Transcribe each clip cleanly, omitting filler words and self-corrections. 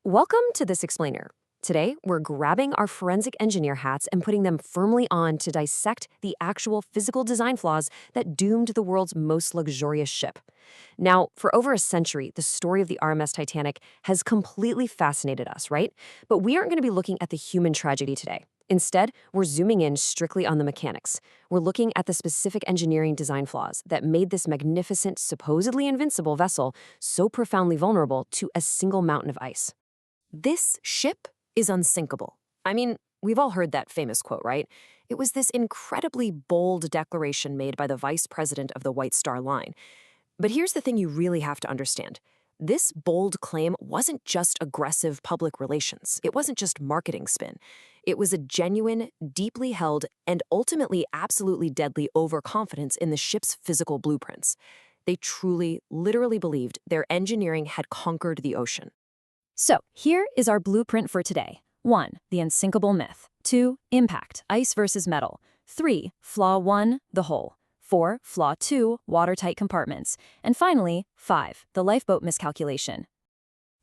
Welcome to This Explainer. Today, we're grabbing our forensic engineer hats and putting them firmly on to dissect the actual physical design flaws that doomed the world's most luxurious ship. Now, for over a century, the story of the RMS Titanic has completely fascinated us, right? But we aren't going to be looking at the human tragedy today. Instead, we're zooming in strictly on the mechanics. We're looking at the specific engineering design flaws that made this magnificent, supposedly invincible vessel so profoundly vulnerable to a single mountain of ice. This ship is unsinkable. I mean, we've all heard that famous quote, right? It was this incredibly bold declaration made by the vice president of the White Star Line. But here's the thing you really have to understand. This bold claim wasn't just aggressive public relations. It wasn't just marketing spin. It was a genuine, deeply held, and ultimately absolutely deadly overconfidence in the ship's physical blueprints. They truly, literally believed their engineering had conquered the ocean. So, here is our blueprint for today. 1. The unsinkable myth. 2. Impact, ice versus metal. 3. Flaw 1, the hull. 4. Flaw 2, watertight compartments. And finally, 5. The lifeboat miscalculation.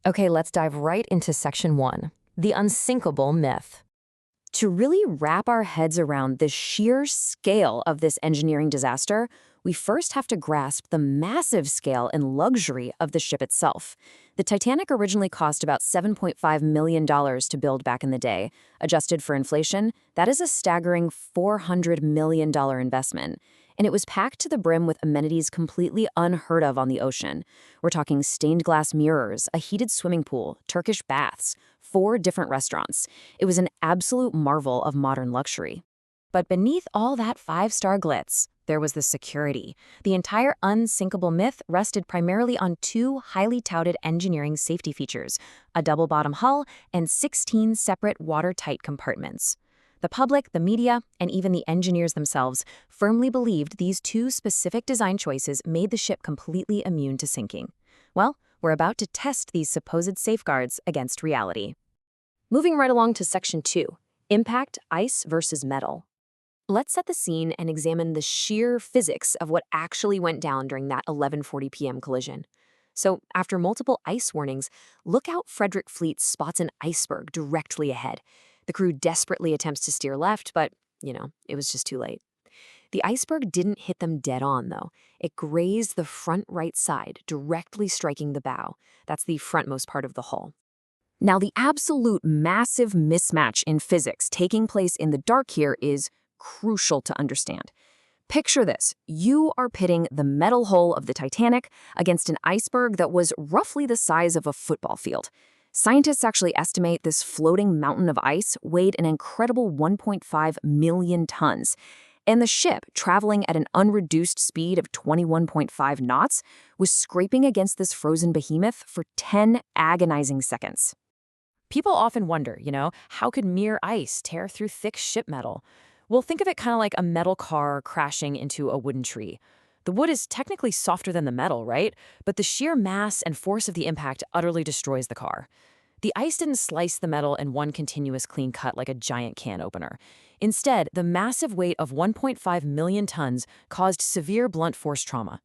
Okay, let's dive right into section 1, the unsinkable myth. To really wrap our heads around the sheer scale of this engineering disaster, we first have to grasp the massive scale and luxury of the ship itself. The Titanic originally cost about $7.5 million to build back in the day. Adjusted for inflation, that is a staggering $400 million investment. And it was packed to the brim with amenities completely unheard of on the ocean. We're talking stained glass mirrors, a heated swimming pool, Turkish baths, 4 different restaurants. It was an absolute marvel of modern luxury. But beneath all that 5-star glitz, there was the security. The entire unsinkable myth rested primarily on 2 highly touted engineering safety features, a double-bottom hull and 16 separate watertight compartments. The public, the media, and even the engineers themselves firmly believed these 2 specific design choices made the ship completely immune to sinking. Well, we're about to test these supposed safeguards against reality. Moving right along to section 2, impact, ice versus metal. Let's set the scene and examine the sheer physics of what actually went down during that 11:40 p.m. collision. So, after multiple ice warnings, lookout Frederick Fleet spots an iceberg directly ahead. The crew desperately attempts to steer left, but, it was just too late. The iceberg didn't hit them dead on, though. It grazed the front right side, directly striking the bow. That's the frontmost part of the hull. Now, the absolute massive mismatch in physics taking place in the dark here is crucial to understand. Picture this. You are pitting the metal hull of the Titanic against an iceberg that was roughly the size of a football field. Scientists actually estimate this floating mountain of ice weighed an incredible 1.5 million tons. And the ship, traveling at an unreduced speed of 21.5 knots, was scraping against this frozen behemoth for 10 agonizing seconds. People often wonder, how could mere ice tear through thick ship metal? Well, think of it kind of like a metal car crashing into a wooden tree. The wood is technically softer than the metal, right? But the sheer mass and force of the impact utterly destroys the car. The ice didn't slice the metal in one continuous clean cut like a giant can opener. Instead, the massive weight of 1.5 million tons caused severe blunt force trauma.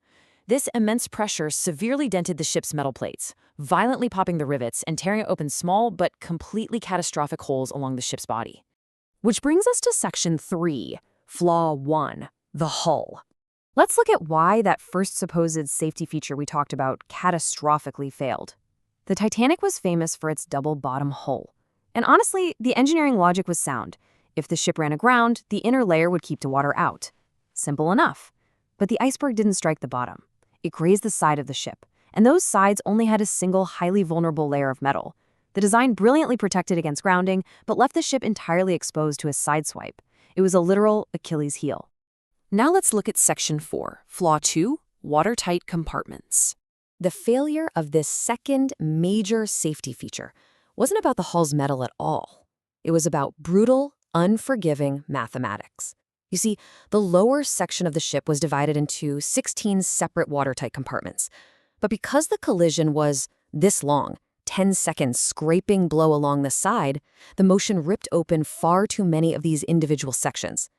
This immense pressure severely dented the ship's metal plates, violently popping the rivets and tearing open small but completely catastrophic holes along the ship's body. Which brings us to section 3, flaw 1, the hull. Let's look at why that first supposed safety feature we talked about catastrophically failed. The Titanic was famous for its double-bottom hull. And honestly, the engineering logic was sound. If the ship ran aground, the inner layer would keep the water out. Simple enough. But the iceberg didn't strike the bottom. It grazed the side of the ship, and those sides only had a single highly vulnerable layer of metal. The design brilliantly protected against grounding, but left the ship entirely exposed to a sideswipe. It was a literal Achilles heel. Now let's look at section 4, flaw 2, watertight compartments. The failure of this second major safety feature wasn't about the hull's metal at all. It was about brutal, unforgiving mathematics. You see, the lower section of the ship was divided into 16 separate watertight compartments. But because the collision was this long, 10 seconds scraping blow along the side, the motion ripped open far too many of these individual sections.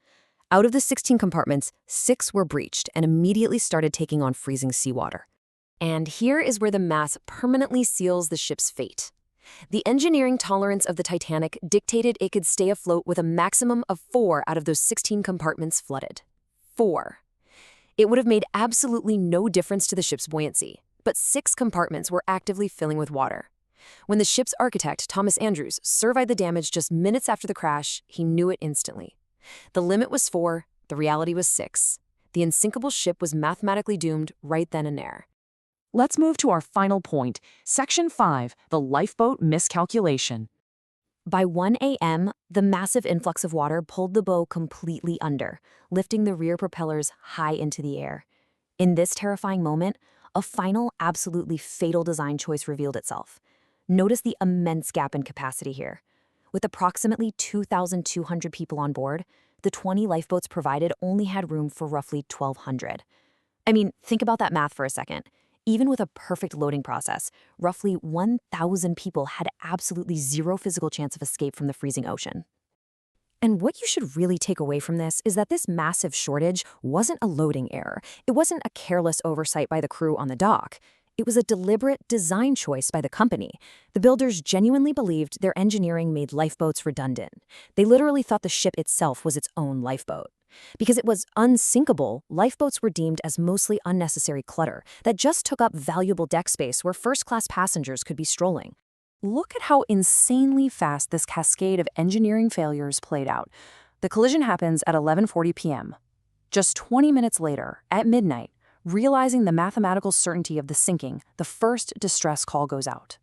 Out of the 16 compartments, 6 were breached and immediately started taking on freezing seawater. And here is where the mass permanently seals the ship's fate. The engineering tolerance of the Titanic dictated it could stay afloat with a maximum of 4 out of those 16 compartments flooded. 4. It would have made absolutely no difference to the ship's buoyancy, but 6 compartments were actively filling with water. When the ship's architect, Thomas Andrews, surveyed the damage just minutes after the crash, he knew it instantly. The limit was 4, the reality was 6. The unsinkable ship was mathematically doomed right then and there. Let's move to our final point, Section 5, the lifeboat miscalculation. By 1 a.m., the massive influx of water pulled the bow completely under, lifting the rear propellers high into the air. In this terrifying moment, a final, absolutely fatal design choice revealed itself. Notice the immense gap in capacity here. With approximately 2,200 people on board, the 20 lifeboats provided only had room for roughly 1,200. I mean, think about that math for a second. Even with a perfect loading process, roughly 1,000 people had absolutely zero physical chance of escape from the freezing ocean. And what you should really take away from this is that this massive shortage wasn't a loading error. It wasn't a careless oversight by the crew on the dock. It was a deliberate design choice by the company. The builders genuinely believed their engineering made lifeboats redundant. They literally thought the ship itself was its own lifeboat. Because it was unsinkable, lifeboats were deemed as mostly unnecessary clutter that just took up valuable deck space where first-class passengers could be strolling. Look at how insanely fast this cascade of engineering failures played out. The collision happens at 11:40 p.m. Just 20 minutes later, at midnight, realizing the mathematical certainty of the sinking, the first distress call goes out.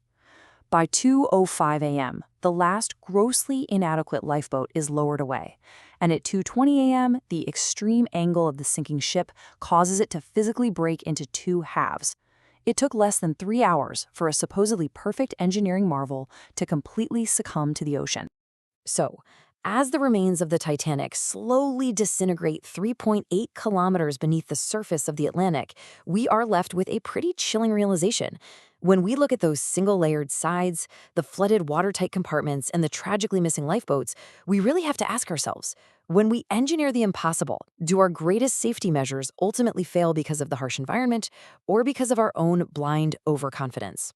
By 2:05 a.m., the last grossly inadequate lifeboat is lowered away, and at 2:20 a.m., the extreme angle of the sinking ship causes it to physically break into 2 halves. It took less than 3 hours for a supposedly perfect engineering marvel to completely succumb to the ocean. So, as the remains of the Titanic slowly disintegrate 3.8 kilometers beneath the surface of the Atlantic, we are left with a pretty chilling realization. When we look at those single-layered sides, the flooded watertight compartments, and the tragically missing lifeboats, we really have to ask ourselves, when we engineer the impossible, do our greatest safety measures ultimately fail because of the harsh environment or because of our own blind overconfidence?